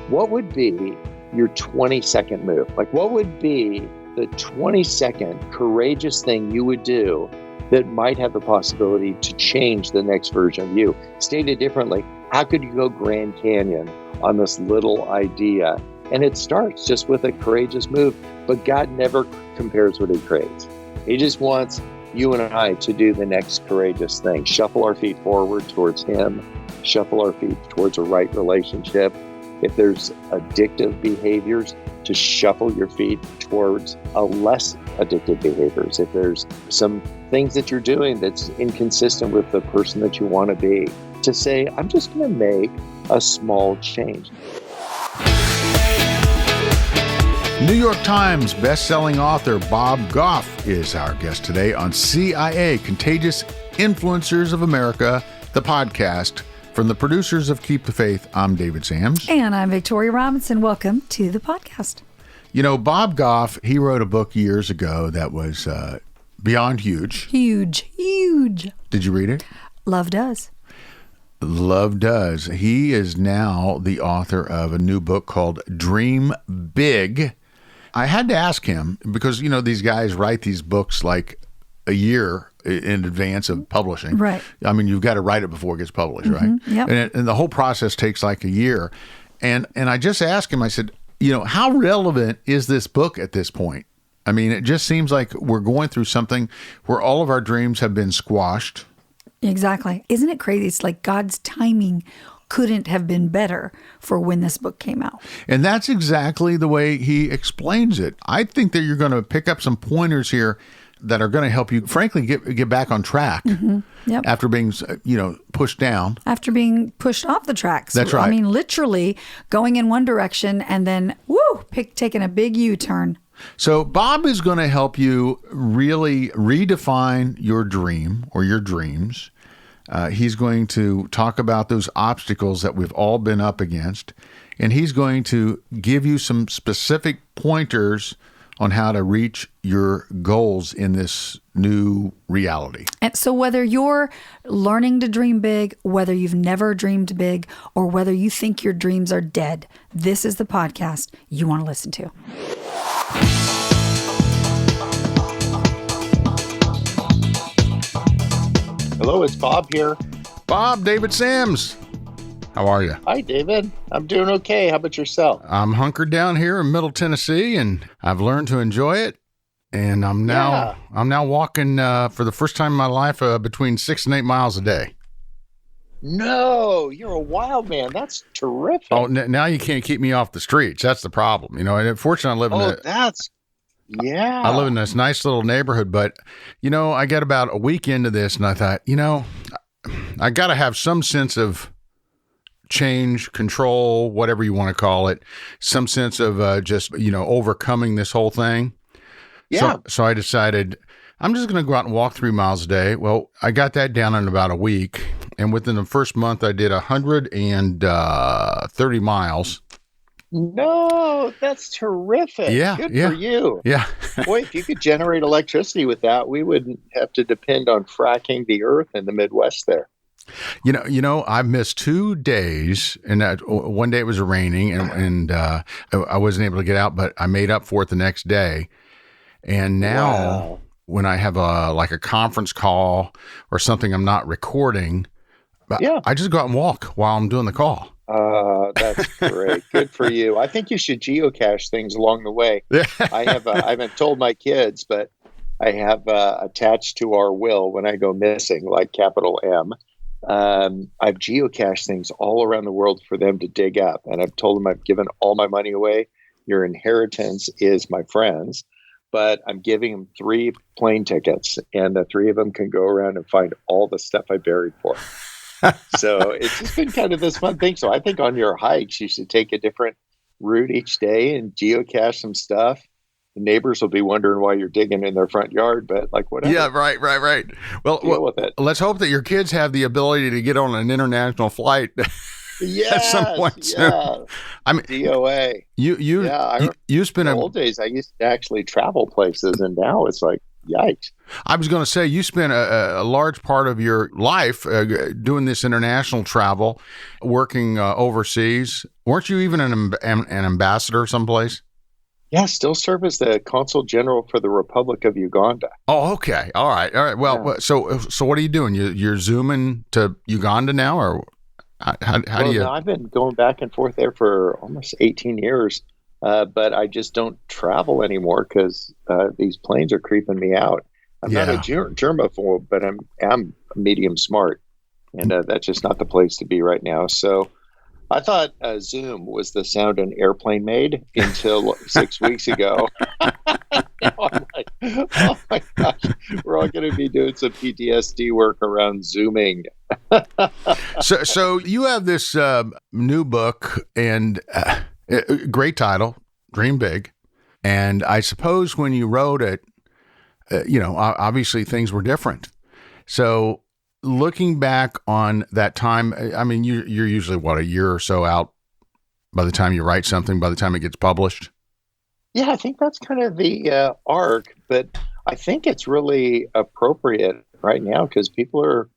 what would be your 20-second move? Like, what would be the 20-second courageous thing you would do that might have the possibility to change the next version of you? Stated differently, how could you go Grand Canyon on this little idea? And it starts just with a courageous move, but God never compares what he creates. He just wants you and I to do the next courageous thing. Shuffle our feet forward towards him, shuffle our feet towards a right relationship. If there's addictive behaviors, to shuffle your feet towards a less addictive behaviors. If there's some things that you're doing that's inconsistent with the person that you want to be, to say, I'm just going to make a small change. New York Times best-selling author Bob Goff is our guest today on CIA, Contagious Influencers of America, the podcast. From the producers of Keep the Faith, I'm David Sams. And I'm Victoria Robinson. Welcome to the podcast. You know, Bob Goff, he wrote a book years ago that was beyond huge. Huge. Did you read it? Love Does. Love Does. He is now the author of a new book called Dream Big. I had to ask him because, you know, these guys write these books like a year in advance of publishing. Right. I mean, you've got to write it before it gets published, right? Yep. And the whole process takes like a year. And I just asked him, I said, you know, how relevant is this book at this point? I mean, it just seems like we're going through something where all of our dreams have been squashed. Exactly. Isn't it crazy? It's like God's timing couldn't have been better for when this book came out. And that's exactly the way he explains it. I think that you're going to pick up some pointers here that are going to help you, frankly, get back on track after being, pushed down. After being pushed off the tracks. That's right. I mean, literally going in one direction and then, taking a big U-turn. So Bob is going to help you really redefine your dream or your dreams. He's going to talk about those obstacles that we've all been up against, and he's going to give you some specific pointers on how to reach your goals in this new reality. And so whether you're learning to dream big, whether you've never dreamed big, or whether you think your dreams are dead, this is the podcast you want to listen to. Hello, it's Bob here. Bob, David Sams. How are you? Hi, David. I'm doing okay. How about yourself? I'm hunkered down here in Middle Tennessee, and I've learned to enjoy it. And I'm now walking for the first time in my life between 6 and 8 miles a day. No, you're a wild man. That's terrific. Oh, now you can't keep me off the streets. That's the problem. You know, and unfortunately, I live in this nice little neighborhood, but, you know, I got about a week into this and I thought, you know, I got to have some sense of change, control, whatever you want to call it, some sense of just, overcoming this whole thing. Yeah. So I decided I'm just going to go out and walk 3 miles a day. Well, I got that down in about a week. And within the first month, I did 130 miles. No, that's terrific. Yeah. Good for you. Yeah. Boy, if you could generate electricity with that, we wouldn't have to depend on fracking the earth in the Midwest there. You know, I've missed 2 days, and one day it was raining, and I wasn't able to get out, but I made up for it the next day. And now when I have a conference call or something I'm not recording, I just go out and walk while I'm doing the call. That's great. Good for you. I think you should geocache things along the way. I haven't told my kids, but I have attached to our will when I go missing, like capital M. I've geocached things all around the world for them to dig up. And I've told them I've given all my money away. Your inheritance is my friends. But I'm giving them 3 plane tickets, and the 3 of them can go around and find all the stuff I buried for them. So it's just been kind of this fun thing. So I think on your hikes, you should take a different route each day and geocache some stuff. The neighbors will be wondering why you're digging in their front yard, but like whatever. Yeah, right. Well, deal with it. Let's hope that your kids have the ability to get on an international flight at some point soon. I mean, DOA. You spend in the old days, I used to actually travel places, and now it's like yikes. I was going to say, you spent a large part of your life doing this international travel, working overseas. Weren't you even an ambassador someplace? Yeah, still serve as the Consul General for the Republic of Uganda. Oh, okay. All right. Well, yeah. So what are you doing? You're zooming to Uganda now, or how do you? No, I've been going back and forth there for almost 18 years, but I just don't travel anymore because these planes are creeping me out. I'm not a germaphobe, but I'm medium smart, and that's just not the place to be right now. So I thought Zoom was the sound an airplane made until 6 weeks ago. I'm like, oh my gosh, we're all going to be doing some PTSD work around Zooming. So you have this new book, and great title, Dream Big. And I suppose when you wrote it, obviously things were different. So looking back on that time, I mean, you're usually, a year or so out by the time you write something, by the time it gets published? Yeah, I think that's kind of the arc, but I think it's really appropriate right now because people are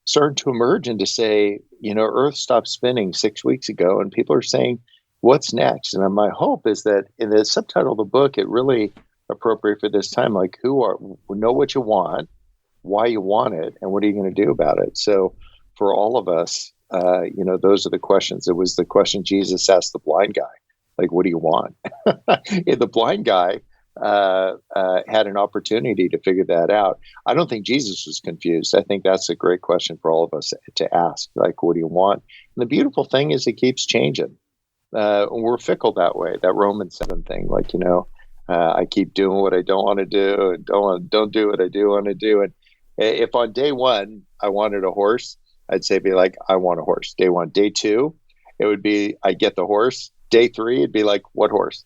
starting to emerge and to say, Earth stopped spinning 6 weeks ago, and people are saying, what's next? And my hope is that in the subtitle of the book, it really appropriate for this time, like know what you want, why you want it, and what are you going to do about it? So for all of us, those are the questions. It was the question Jesus asked the blind guy, like, what do you want? The blind guy had an opportunity to figure that out. I don't think Jesus was confused. I think that's a great question for all of us to ask, like, what do you want? And the beautiful thing is it keeps changing. We're fickle that way, that Romans 7 thing, like, I keep doing what I don't want to do and don't do what I do want to do. And if on day one I wanted a horse, I'd say, be like, I want a horse. Day one. Day two, it would be, I get the horse. Day three, it'd be like, what horse?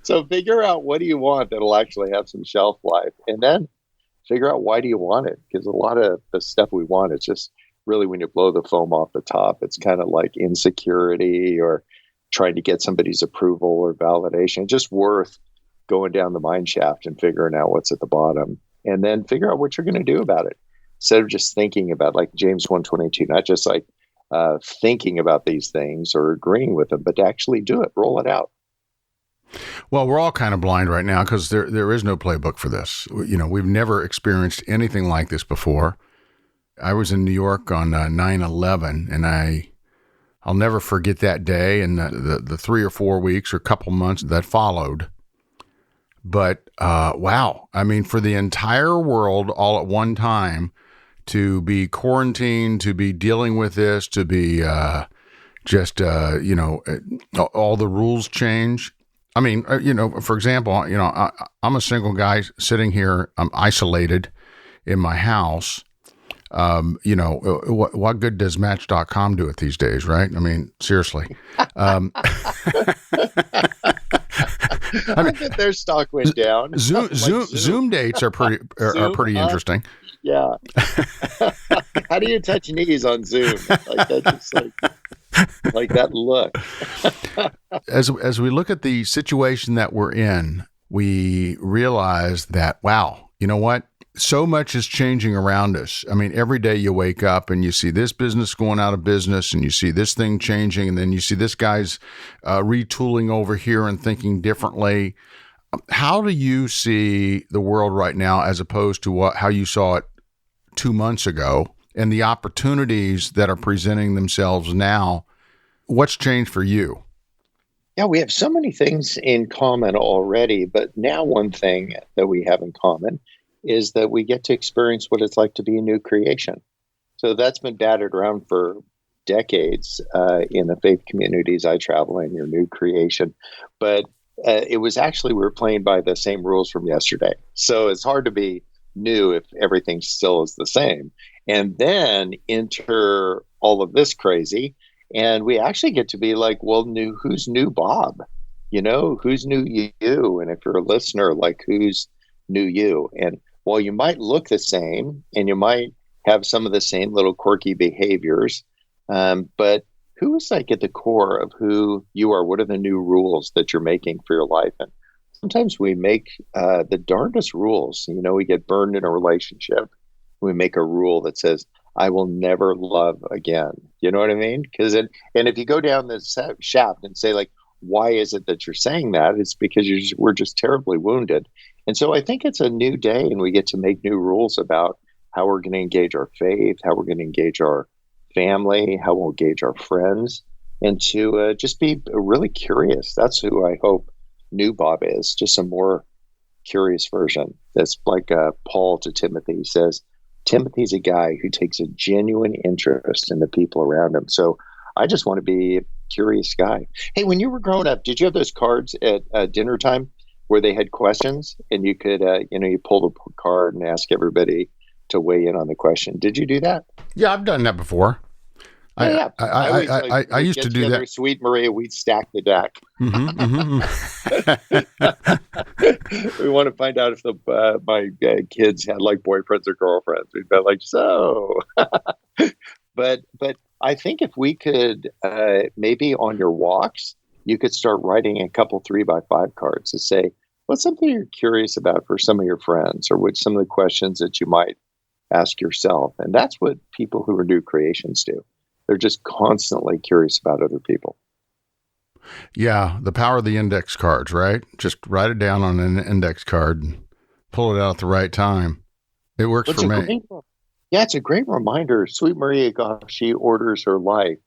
So figure out what do you want that'll actually have some shelf life, and then figure out why do you want it? Because a lot of the stuff we want, it's just really when you blow the foam off the top, it's kind of like insecurity or trying to get somebody's approval or validation. Just worth going down the mine shaft and figuring out what's at the bottom, and then figure out what you're going to do about it instead of just thinking about, like James 1:22, not just like thinking about these things or agreeing with them, but to actually do it, roll it out. Well, we're all kind of blind right now because there is no playbook for this. We've never experienced anything like this before. I was in New York on 9/11, and I'll never forget that day and the 3 or 4 weeks or couple months that followed. But wow, I mean, for the entire world all at one time to be quarantined, to be dealing with this, to be all the rules change. I mean, for example, I'm a single guy sitting here, I'm isolated in my house. What good does Match.com do it these days, right? I mean, seriously. I mean, their stock went down. Zoom dates are pretty interesting. Yeah. How do you touch knees on Zoom? Like that, just like that look. As we look at the situation that we're in, we realize that, wow, you know what? So much is changing around us. I mean, every day you wake up and you see this business going out of business and you see this thing changing, and then you see this guy's retooling over here and thinking differently. How do you see the world right now as opposed to how you saw it 2 months ago, and the opportunities that are presenting themselves now? What's changed for you? Yeah, we have so many things in common already, but now one thing that we have in common is that we get to experience what it's like to be a new creation. So that's been battered around for decades in the faith communities I travel in, your new creation. But it was actually, we were playing by the same rules from yesterday. So it's hard to be new if everything still is the same. And then enter all of this crazy, and we actually get to be like, well, who's new Bob? Who's new you? And if you're a listener, like, who's new you? And while you might look the same and you might have some of the same little quirky behaviors, but who is like at the core of who you are? What are the new rules that you're making for your life? And sometimes we make the darndest rules. We get burned in a relationship. We make a rule that says, I will never love again. You know what I mean? And if you go down this shaft and say, like, why is it that you're saying that? It's because we're just terribly wounded. And so I think it's a new day, and we get to make new rules about how we're going to engage our faith, how we're going to engage our family, how we'll engage our friends, and to just be really curious. That's who I hope new Bob is, just a more curious version. That's like Paul to Timothy says, Timothy's a guy who takes a genuine interest in the people around him. So I just want to be a curious guy. Hey, when you were growing up, did you have those cards at dinner time where they had questions and you could, you pull the card and ask everybody to weigh in on the question? Did you do that? Yeah, I've done that before. Yeah. I used to do that. Sweet Maria, we'd stack the deck. Mm-hmm. We want to find out if my kids had like boyfriends or girlfriends. We'd be like, so. But I think if we could, maybe on your walks, you could start writing a couple 3x5 cards to say, what's something you're curious about for some of your friends, or what some of the questions that you might ask yourself. And that's what people who are new creations do. They're just constantly curious about other people. Yeah, the power of the index cards, right? Just write it down on an index card and pull it out at the right time. It works for me. It's a great reminder. Sweet Maria Goff, she orders her life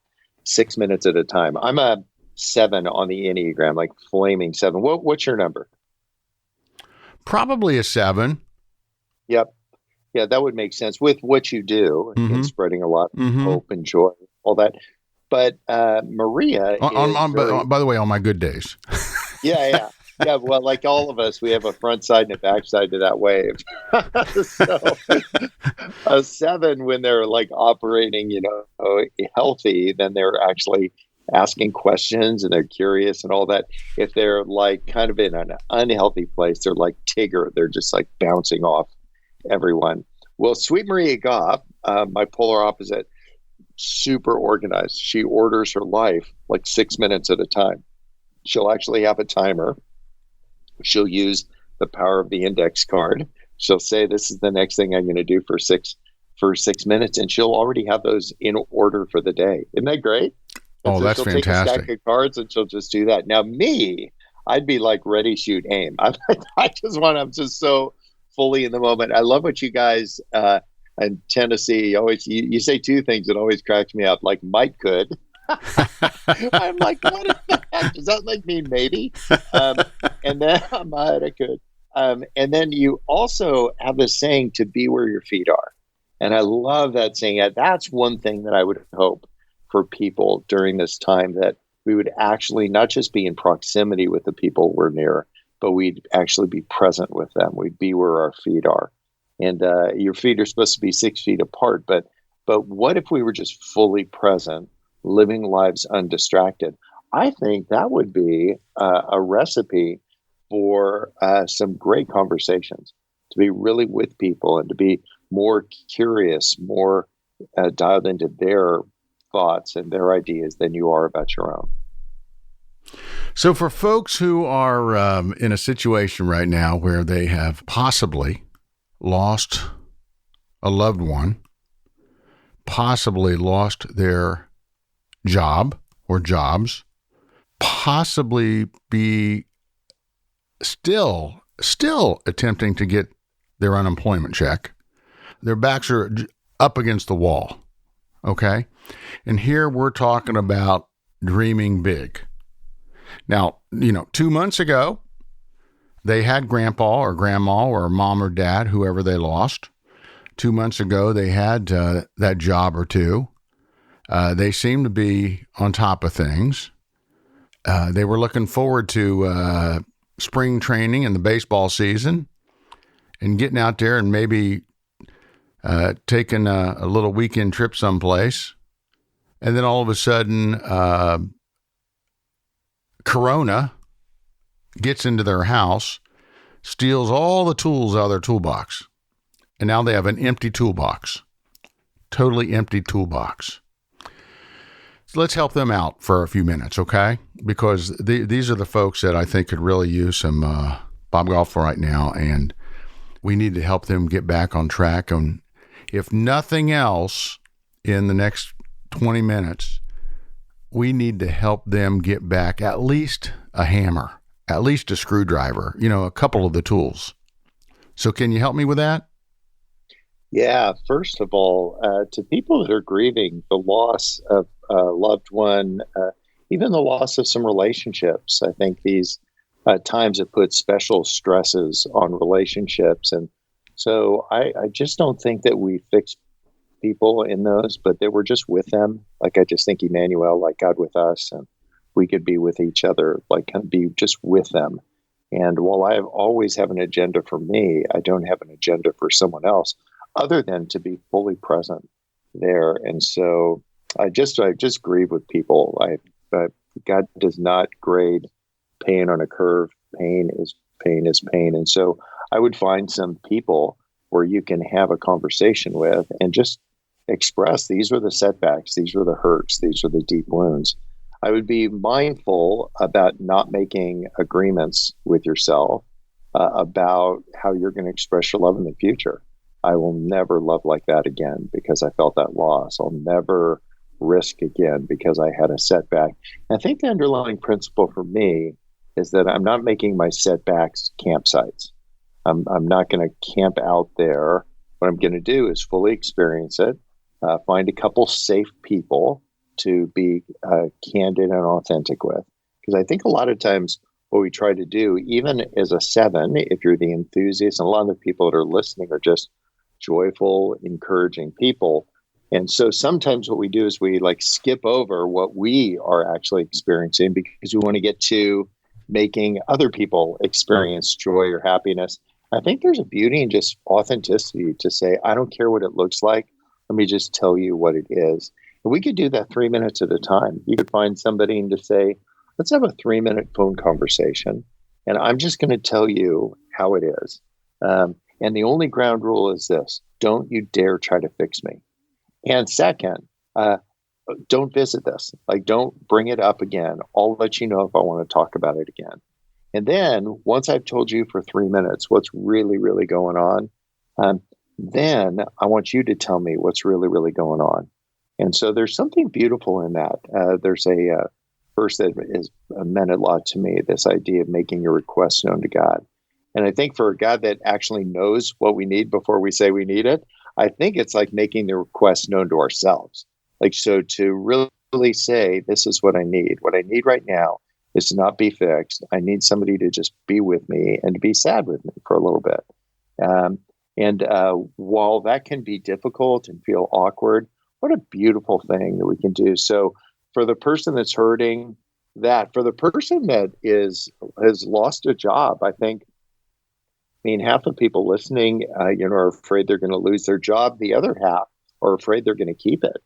6 minutes at a time. I'm a 7 on the Enneagram, like flaming 7. What's your number? Probably a 7. Yep. Yeah, that would make sense with what you do and spreading a lot of hope and joy, all that. But Maria, by the way, on my good days. Yeah. Well, like all of us, we have a front side and a back side to that wave. So a 7, when they're like operating, healthy, then they're actually asking questions and they're curious and all that. If they're like kind of in an unhealthy place, they're like Tigger. They're just like bouncing off everyone. Well, Sweet Maria Goff, my polar opposite, super organized. She orders her life like 6 minutes at a time. She'll actually have a timer. She'll use the power of the index card. She'll say, this is the next thing I'm going to do for 6 minutes. And she'll already have those in order for the day. Isn't that great? And that's fantastic. She'll take a stack of cards and she'll just do that. Now me, I'd be like ready, shoot, aim. I'm just so fully in the moment. I love what you guys in Tennessee always, you say 2 things that always cracks me up, like might could. I'm like, what is that? Does that like mean maybe? And then I could. And then you also have this saying, to be where your feet are. And I love that saying. That's one thing that I would hope for people during this time, that we would actually not just be in proximity with the people we're near, but we'd actually be present with them. We'd be where our feet are. And your feet are supposed to be 6 feet apart. But what if we were just fully present, living lives undistracted? I think that would be a recipe for some great conversations, to be really with people and to be more curious, more dialed into their thoughts and their ideas than you are about your own. So for folks who are in a situation right now where they have possibly lost a loved one, possibly lost their job or jobs, possibly be still attempting to get their unemployment check, their backs are up against the wall, okay? And here we're talking about dreaming big. Now, 2 months ago, they had grandpa or grandma or mom or dad, whoever they lost. 2 months ago, they had that job or two. They seemed to be on top of things. They were looking forward to spring training and the baseball season and getting out there and maybe taking a little weekend trip someplace. And then all of a sudden, Corona gets into their house, steals all the tools out of their toolbox. And now they have an empty toolbox, totally empty toolbox. let's help them out for a few minutes, okay? Because these are the folks that I think could really use some Bob Goff right now, and we need to help them get back on track. And if nothing else, in the next 20 minutes, we need to help them get back at least a hammer, at least a screwdriver, a couple of the tools. So can you help me with that? Yeah. First of all, to people that are grieving the loss of a loved one, even the loss of some relationships, I think these times have put special stresses on relationships. And so I just don't think that we fix people in those, but that we're just with them. Like I just think Emmanuel, like God with us, and we could be with each other, like kind of be just with them. And while I always have an agenda for me, I don't have an agenda for someone else other than to be fully present there. And so I just grieve with people. God does not grade pain on a curve. Pain is pain is pain. And so I would find some people where you can have a conversation with and just express, these are the setbacks, these are the hurts, these are the deep wounds. I would be mindful about not making agreements with yourself about how you're going to express your love in the future. I will never love like that again because I felt that loss. I'll never risk again because I had a setback. And I think the underlying principle for me is that I'm not making my setbacks campsites. I'm not going to camp out there. What I'm going to do is fully experience it, find a couple safe people to be candid and authentic with. Because I think a lot of times what we try to do, even as a 7, if you're the enthusiast, and a lot of the people that are listening are just joyful, encouraging people. And so sometimes what we do is we skip over what we are actually experiencing because we want to get to making other people experience joy or happiness. I think there's a beauty in just authenticity to say, I don't care what it looks like. Let me just tell you what it is. And we could do that 3 minutes at a time. You could find somebody and to say, let's have a 3-minute phone conversation. And I'm just going to tell you how it is. And the only ground rule is this: don't you dare try to fix me. And second, don't visit this. Don't bring it up again. I'll let you know if I want to talk about it again. And then once I've told you for 3 minutes what's really, really going on, then I want you to tell me what's really, really going on. And so there's something beautiful in that. There's a verse that has meant a lot to me, this idea of making your request known to God. And I think for a God that actually knows what we need before we say we need it, I think it's like making the request known to ourselves. So to really say, this is what I need. What I need right now is to not be fixed. I need somebody to just be with me and to be sad with me for a little bit. And while that can be difficult and feel awkward, what a beautiful thing that we can do. So for the person that's hurting, for the person that has lost a job, I think, half the people listening, are afraid they're going to lose their job. The other half are afraid they're going to keep it.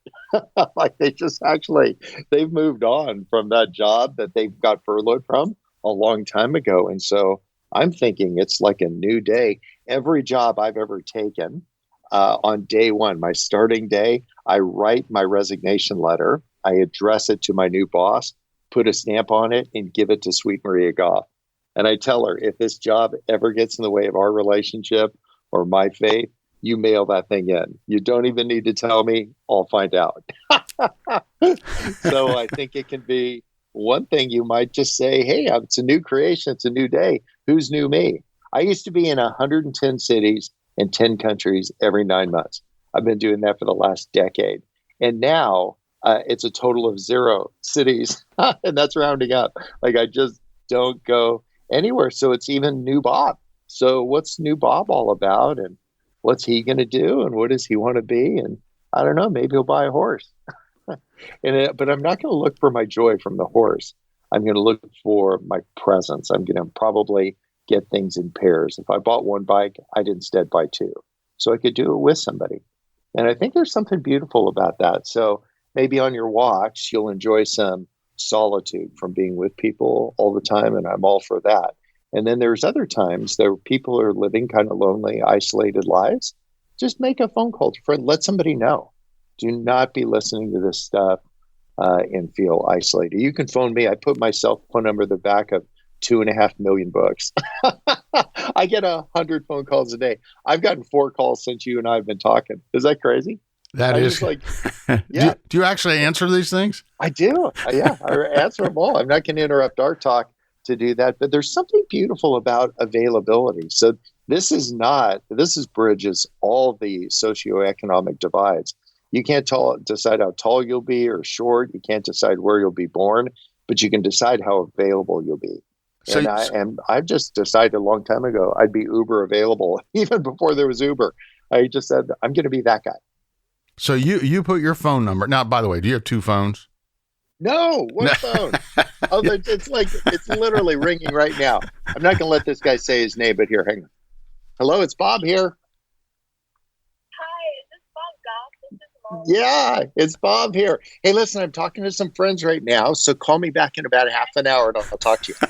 They've moved on from that job that they've got furloughed from a long time ago. And so I'm thinking it's like a new day. Every job I've ever taken, on day one, my starting day, I write my resignation letter. I address it to my new boss, put a stamp on it, and give it to Sweet Maria Goff. And I tell her, if this job ever gets in the way of our relationship or my faith, you mail that thing in. You don't even need to tell me. I'll find out. So I think it can be one thing. You might just say, hey, it's a new creation. It's a new day. Who's new me? I used to be in 110 cities in 10 countries every 9 months. I've been doing that for the last decade. And now it's a total of 0 cities. And that's rounding up. I just don't go anywhere. So it's even new Bob. So what's new Bob all about? And what's he going to do? And what does he want to be? And I don't know, maybe he'll buy a horse. But I'm not going to look for my joy from the horse. I'm going to look for my presence. I'm going to probably get things in pairs. If I bought one bike, I'd instead buy 2. So I could do it with somebody. And I think there's something beautiful about that. So maybe on your walks, you'll enjoy some solitude from being with people all the time. And I'm all for that. And then there's other times that people are living kind of lonely, isolated lives. Just make a phone call to a friend. Let somebody know. Do not be listening to this stuff and feel isolated. You can phone me. I put my cell phone number at the back of 2.5 million books. I get 100 phone calls a day. I've gotten 4 calls since you and I have been talking. Is that crazy? That is like, yeah. Do you actually answer these things? I do. Yeah, I answer them all. I'm not going to interrupt our talk to do that, but there's something beautiful about availability. So this bridges all the socioeconomic divides. You can't decide how tall you'll be or short. You can't decide where you'll be born, but you can decide how available you'll be. So, I've just decided a long time ago I'd be Uber available even before there was Uber. I just said I'm going to be that guy. So you put your phone number. Now, by the way, do you have 2 phones? No, one phone. It's literally ringing right now. I'm not going to let this guy say his name, but here, hang on. Hello, it's Bob here. Hi, is this Bob Goff? This is Mom. Yeah, it's Bob here. Hey, listen, I'm talking to some friends right now, so call me back in about half an hour and I'll talk to you.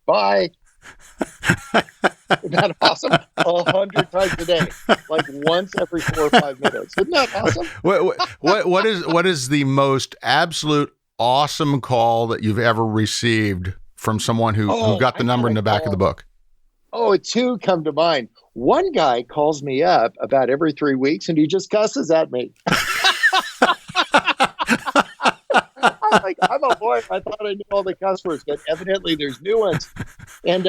Bye. Isn't that awesome? 100 times a day, like once every 4 or 5 minutes. Isn't that awesome? What is the most absolute awesome call that you've ever received from someone who got the number in the back of the book? Oh, 2 come to mind. One guy calls me up about every 3 weeks and he just cusses at me. I'm like, I'm a boy. I thought I knew all the cuss words, but evidently there's new ones. And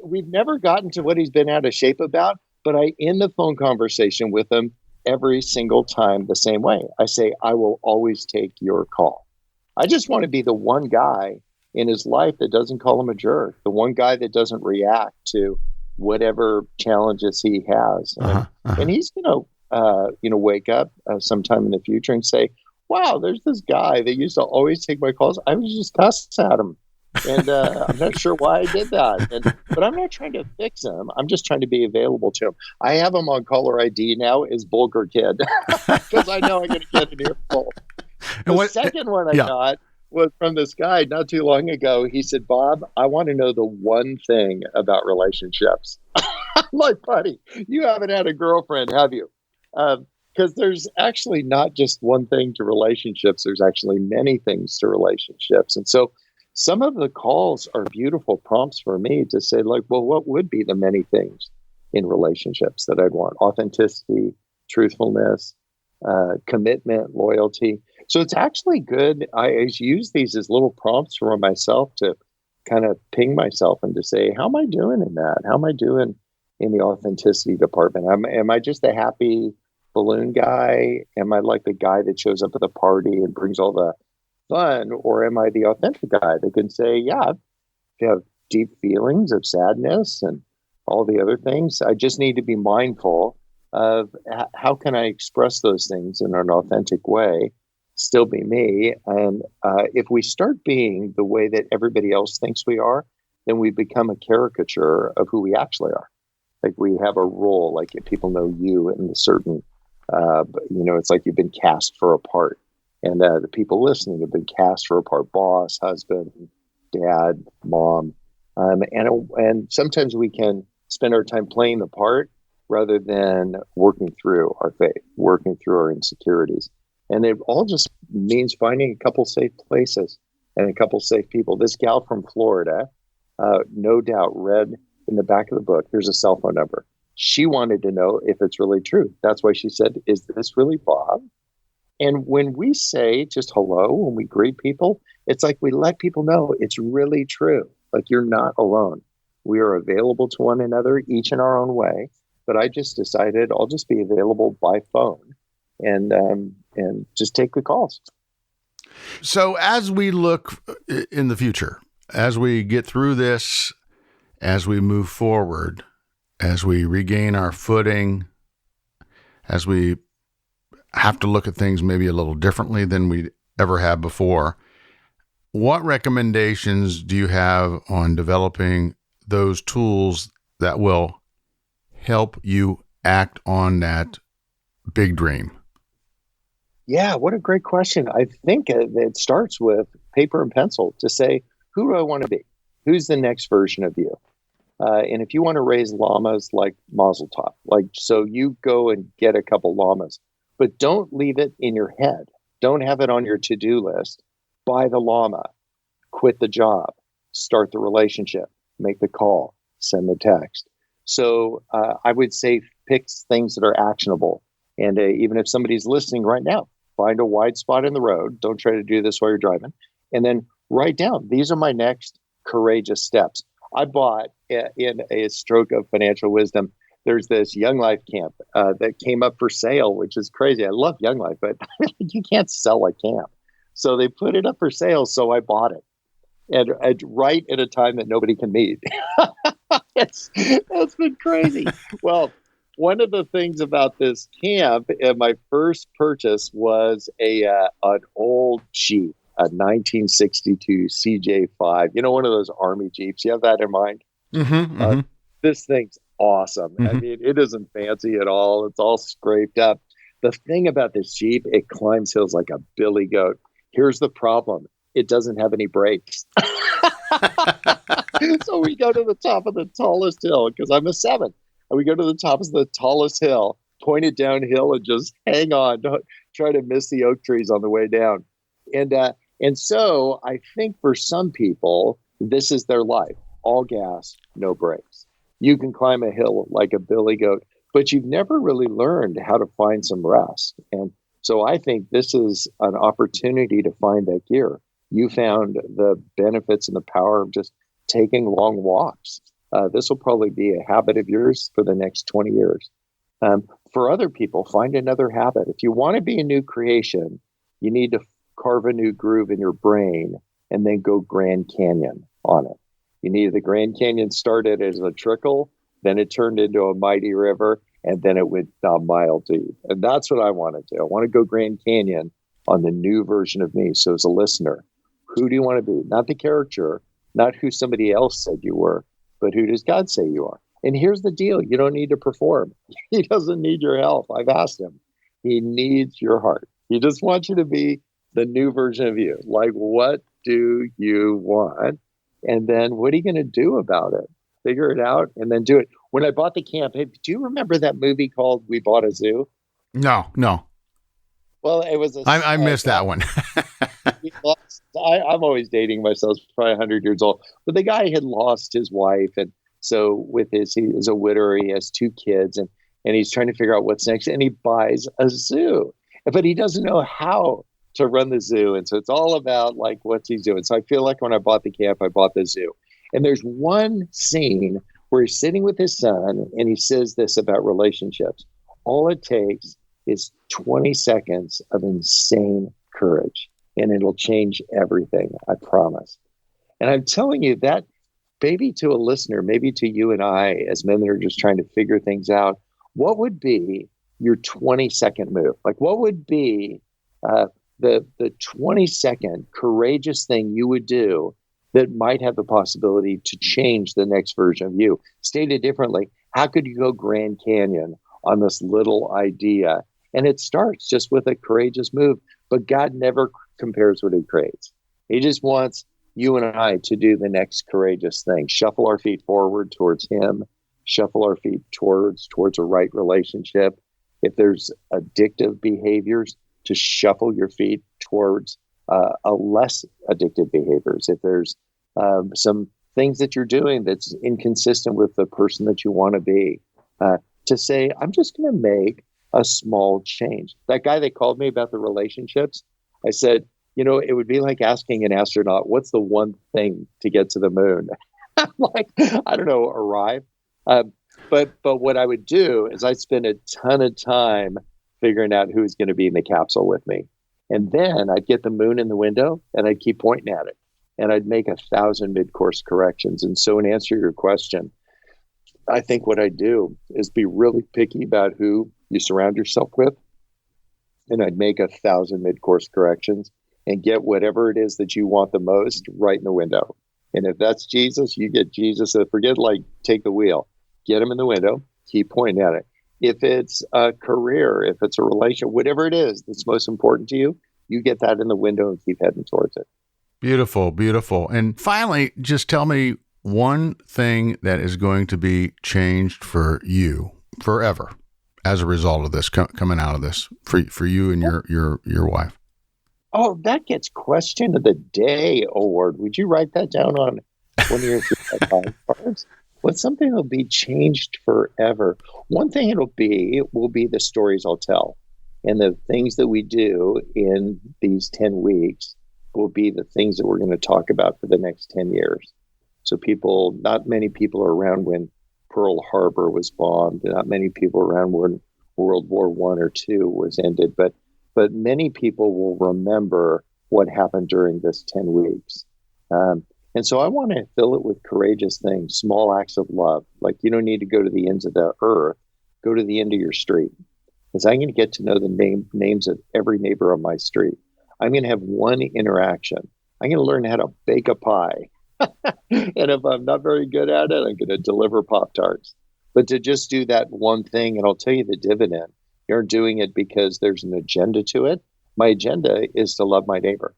we've never gotten to what he's been out of shape about, but I end the phone conversation with him every single time the same way. I say, I will always take your call. I just want to be the one guy in his life that doesn't call him a jerk, the one guy that doesn't react to whatever challenges he has. And he's going to, wake up sometime in the future and say, wow, there's this guy that used to always take my calls. I was just cussing at him. And I'm not sure why I did that. But I'm not trying to fix him. I'm just trying to be available to him. I have him on caller ID now as Bulger Kid because I know I'm going to get an earful. The second one I got was from this guy not too long ago. He said, Bob, I want to know the one thing about relationships. I'm like, buddy, you haven't had a girlfriend, have you? Because there's actually not just one thing to relationships. There's actually many things to relationships. And so some of the calls are beautiful prompts for me to say, like, well, what would be the many things in relationships that I'd want? Authenticity, truthfulness, commitment, loyalty. So it's actually good. I use these as little prompts for myself to kind of ping myself and to say, how am I doing in that? How am I doing in the authenticity department? Am I just a happy balloon guy? Am I like the guy that shows up at the party and brings all the fun? Or am I the authentic guy that can say, yeah, I have deep feelings of sadness and all the other things. I just need to be mindful of how can I express those things in an authentic way, still be me. And if we start being the way that everybody else thinks we are, then we become a caricature of who we actually are. Like we have a role, like if people know you in a certain it's like you've been cast for a part, and the people listening have been cast for a part: boss, husband, dad, mom, and sometimes we can spend our time playing the part rather than working through our faith, working through our insecurities, and it all just means finding a couple safe places and a couple safe people. This gal from Florida, no doubt, read in the back of the book, here's a cell phone number. She wanted to know if it's really true. That's why she said, is this really Bob? And when we say just hello, when we greet people, it's like we let people know it's really true. Like you're not alone. We are available to one another, each in our own way. But I just decided I'll just be available by phone and just take the calls. So as we look in the future, as we get through this, as we move forward, as we regain our footing, as we have to look at things maybe a little differently than we ever have before, what recommendations do you have on developing those tools that will help you act on that big dream? Yeah, what a great question. I think it starts with paper and pencil to say, who do I want to be? Who's the next version of you? And if you want to raise llamas, like Mazel Tov, so you go and get a couple llamas, but don't leave it in your head. Don't have it on your to-do list. Buy the llama, quit the job, start the relationship, make the call, send the text. So I would say pick things that are actionable. And even if somebody's listening right now, find a wide spot in the road. Don't try to do this while you're driving. And then write down, these are my next courageous steps. I bought in a stroke of financial wisdom, there's this Young Life camp that came up for sale, which is crazy. I love Young Life, but you can't sell a camp. So they put it up for sale. So I bought it. And right at a time that nobody can meet. That's been crazy. Well, one of the things about this camp, my first purchase was an old Jeep, a 1962 CJ5. You know, one of those Army Jeeps. You have that in mind? Mm-hmm, this thing's awesome. Mm-hmm. I mean, it isn't fancy at all. It's all scraped up. The thing about this Jeep, it climbs hills like a billy goat. Here's the problem. It doesn't have any brakes. So we go to the top of the tallest hill, because I'm a 7. And we go to the top of the tallest hill, point it downhill, and just hang on. Don't try to miss the oak trees on the way down. And so I think for some people, this is their life. All gas, no brakes. You can climb a hill like a billy goat, but you've never really learned how to find some rest. And so I think this is an opportunity to find that gear. You found the benefits and the power of just taking long walks. This will probably be a habit of yours for the next 20 years. For other people, find another habit. If you want to be a new creation, you need to carve a new groove in your brain and then go Grand Canyon on it. You need the Grand Canyon started as a trickle, then it turned into a mighty river, and then it went a mile deep. And that's what I want to do. I want to go Grand Canyon on the new version of me. So as a listener, who do you want to be? Not the character, not who somebody else said you were, but who does God say you are? And here's the deal. You don't need to perform. He doesn't need your help. I've asked him. He needs your heart. He just wants you to be the new version of you. Like, what do you want? And then what are you going to do about it? Figure it out and then do it. When I bought the camp, hey, do you remember that movie called We Bought a Zoo? No. Well, it was I missed that one. I'm always dating myself, probably 100 years old. But the guy had lost his wife. And so he is a widower, he has 2 kids, and he's trying to figure out what's next. And he buys a zoo, but he doesn't know how to run the zoo. And so it's all about like, what's he doing? So I feel like when I bought the camp, I bought the zoo. And there's one scene where he's sitting with his son and he says this about relationships. All it takes is 20 seconds of insane courage, and it'll change everything. I promise. And I'm telling you that maybe to a listener, maybe to you and I, as men that are just trying to figure things out, what would be your 20-second move? Like, what would be the 20-second courageous thing you would do that might have the possibility to change the next version of you? Stated differently, how could you go Grand Canyon on this little idea? And it starts just with a courageous move, but God never compares what he creates. He just wants you and I to do the next courageous thing. Shuffle our feet forward towards him, shuffle our feet towards a right relationship. If there's addictive behaviors, to shuffle your feet towards a less addictive behaviors. If there's some things that you're doing that's inconsistent with the person that you want to be, to say, I'm just going to make a small change. That guy that called me about the relationships, I said, it would be like asking an astronaut, what's the one thing to get to the moon? I'm like, I don't know, arrive. But what I would do is I'd spend a ton of time figuring out who's going to be in the capsule with me. And then I'd get the moon in the window and I'd keep pointing at it. And I'd make 1,000 mid-course corrections. And so in answer to your question, I think what I do is be really picky about who you surround yourself with. And I'd make 1,000 mid-course corrections and get whatever it is that you want the most right in the window. And if that's Jesus, you get Jesus. Forget take the wheel, get him in the window, keep pointing at it. If it's a career, if it's a relationship, whatever it is that's most important to you, you get that in the window and keep heading towards it. Beautiful, beautiful. And finally, just tell me one thing that is going to be changed for you forever as a result of this, coming out of this, for you and your wife. Oh, that gets question of the day award. Would you write that down on one of your 3x5 cards? What's something that'll be changed forever? One thing it will be the stories I'll tell. And the things that we do in these 10 weeks will be the things that we're going to talk about for the next 10 years. So not many people are around when Pearl Harbor was bombed. Not many people around when World War I or II was ended. But many people will remember what happened during this 10 weeks. And so I want to fill it with courageous things, small acts of love. Like, you don't need to go to the ends of the earth. Go to the end of your street. Because I'm going to get to know the names of every neighbor on my street. I'm going to have one interaction. I'm going to learn how to bake a pie. And if I'm not very good at it, I'm going to deliver Pop-Tarts. But to just do that one thing, and I'll tell you the dividend. You're doing it because there's an agenda to it. My agenda is to love my neighbor.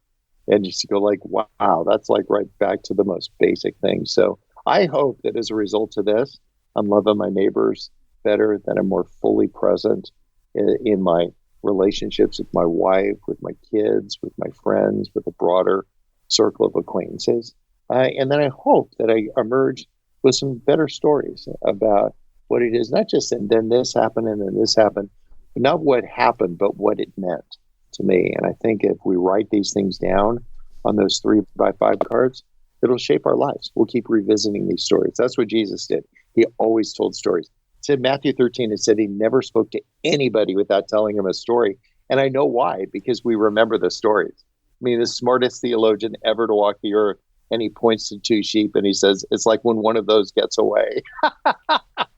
And just to go like, wow, that's like right back to the most basic thing. So I hope that as a result of this, I'm loving my neighbors better, that I'm more fully present in my relationships with my wife, with my kids, with my friends, with a broader circle of acquaintances. And then I hope that I emerge with some better stories about what it is, not just and then this happened and then this happened, but not what happened, but what it meant to me. And I think if we write these things down on those 3x5 cards, it'll shape our lives. We'll keep revisiting these stories. That's what Jesus did. He always told stories. It said Matthew 13, it said he never spoke to anybody without telling him a story. And I know why, because we remember the stories. I mean, the smartest theologian ever to walk the earth, and he points to two sheep and he says, it's like when one of those gets away.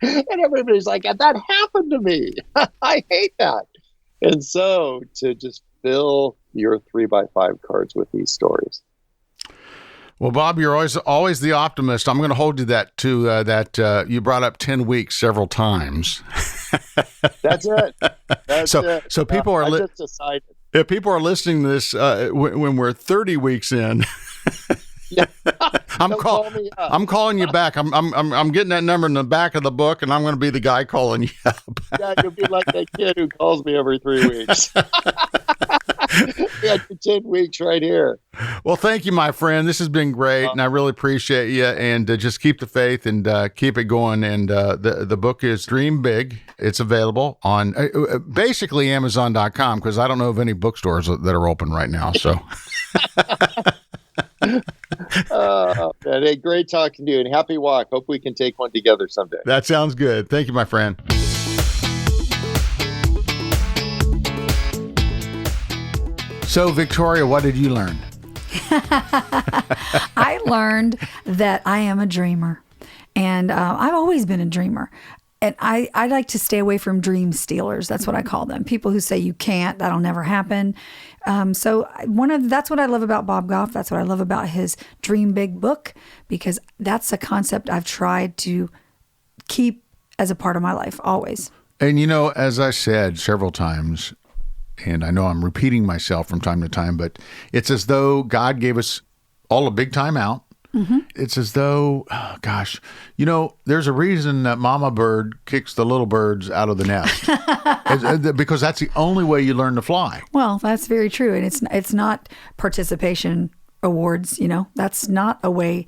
And everybody's like, that happened to me. I hate that. And so to just fill your 3x5 cards with these stories. Well, Bob, you're always the optimist. I'm going to hold you that you brought up 10 weeks several times. That's it. So people are just decided. If people are listening to this when we're 30 weeks in, yeah. I'm calling you back. I'm getting that number in the back of the book, and I'm going to be the guy calling you up. Yeah, you'll be like that kid who calls me every 3 weeks. Yeah, 10 weeks right here. Well, thank you, my friend. This has been great, and I really appreciate you. And just keep the faith and keep it going. And the book is Dream Big. It's available on basically Amazon.com, because I don't know of any bookstores that are open right now. So. Man, hey, great talking to you, and happy walk. Hope we can take one together someday. That sounds good. Thank you, my friend. So, Victoria, what did you learn? I learned that I am a dreamer, and I've always been a dreamer. And I like to stay away from dream stealers. That's what I call them. People who say you can't, that'll never happen. So that's what I love about Bob Goff. That's what I love about his Dream Big book, because that's a concept I've tried to keep as a part of my life always. And as I said several times, and I know I'm repeating myself from time to time, but it's as though God gave us all a big time out. Mm-hmm. It's as though, there's a reason that mama bird kicks the little birds out of the nest, because that's the only way you learn to fly. Well, that's very true. And it's not participation awards, that's not a way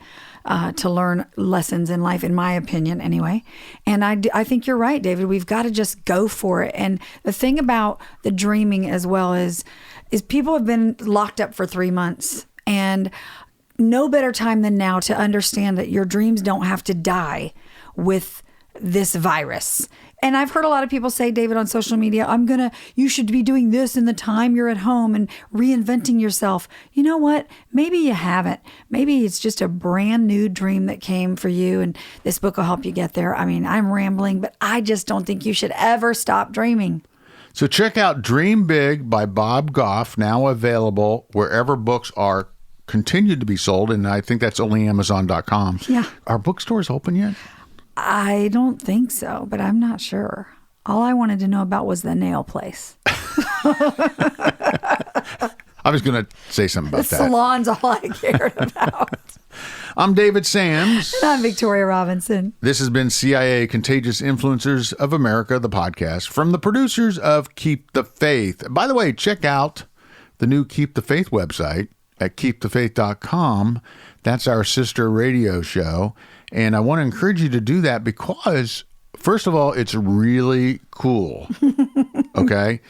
to learn lessons in life, in my opinion, anyway. And I think you're right, David. We've got to just go for it. And the thing about the dreaming as well is people have been locked up for 3 months, and no better time than now to understand that your dreams don't have to die with this virus. And I've heard a lot of people say, David, on social media, you should be doing this in the time you're at home and reinventing yourself. You know what? Maybe you haven't. Maybe it's just a brand new dream that came for you, and this book will help you get there. I mean, I'm rambling, but I just don't think you should ever stop dreaming. So check out Dream Big by Bob Goff, now available wherever books are continued to be sold, and I think that's only Amazon.com. Yeah. Are bookstores open yet? I don't think so, but I'm not sure. All I wanted to know about was the nail place. I was going to say something about that. The salon's all I cared about. I'm David Sams. And I'm Victoria Robinson. This has been CIA Contagious Influencers of America, the podcast, from the producers of Keep the Faith. By the way, check out the new Keep the Faith website at KeepTheFaith.com. That's our sister radio show. And I want to encourage you to do that because, first of all, it's really cool. Okay?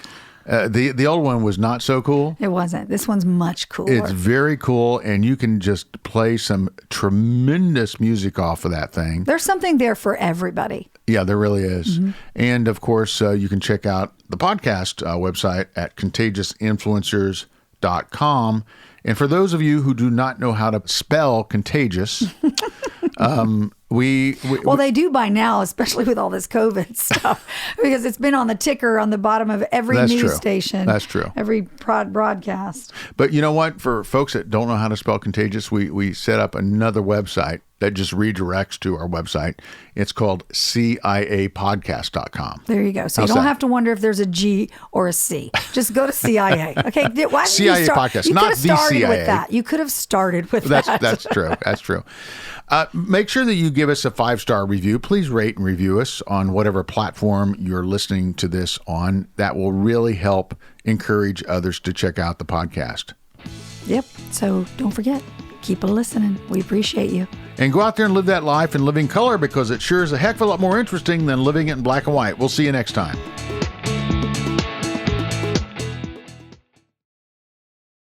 The old one was not so cool. It wasn't. This one's much cooler. It's very cool, and you can just play some tremendous music off of that thing. There's something there for everybody. Yeah, there really is. Mm-hmm. And, of course, you can check out the podcast website at contagiousInfluencers.com. And for those of you who do not know how to spell contagious, well, they do by now, especially with all this COVID stuff, because it's been on the ticker on the bottom of every news station. That's true. Every broadcast. But you know what? For folks that don't know how to spell contagious, we set up another website that just redirects to our website. It's called CIApodcast.com. There you go. So you don't have to wonder if there's a G or a C. Just go to CIA. Okay. Why CIA Podcast, not the CIA. With that. You could have started with that. That's true. That's true. Make sure that you give us a 5-star review. Please rate and review us on whatever platform you're listening to this on. That will really help encourage others to check out the podcast. Yep. So don't forget, keep listening. We appreciate you. And go out there and live that life in living color, because it sure is a heck of a lot more interesting than living it in black and white. We'll see you next time.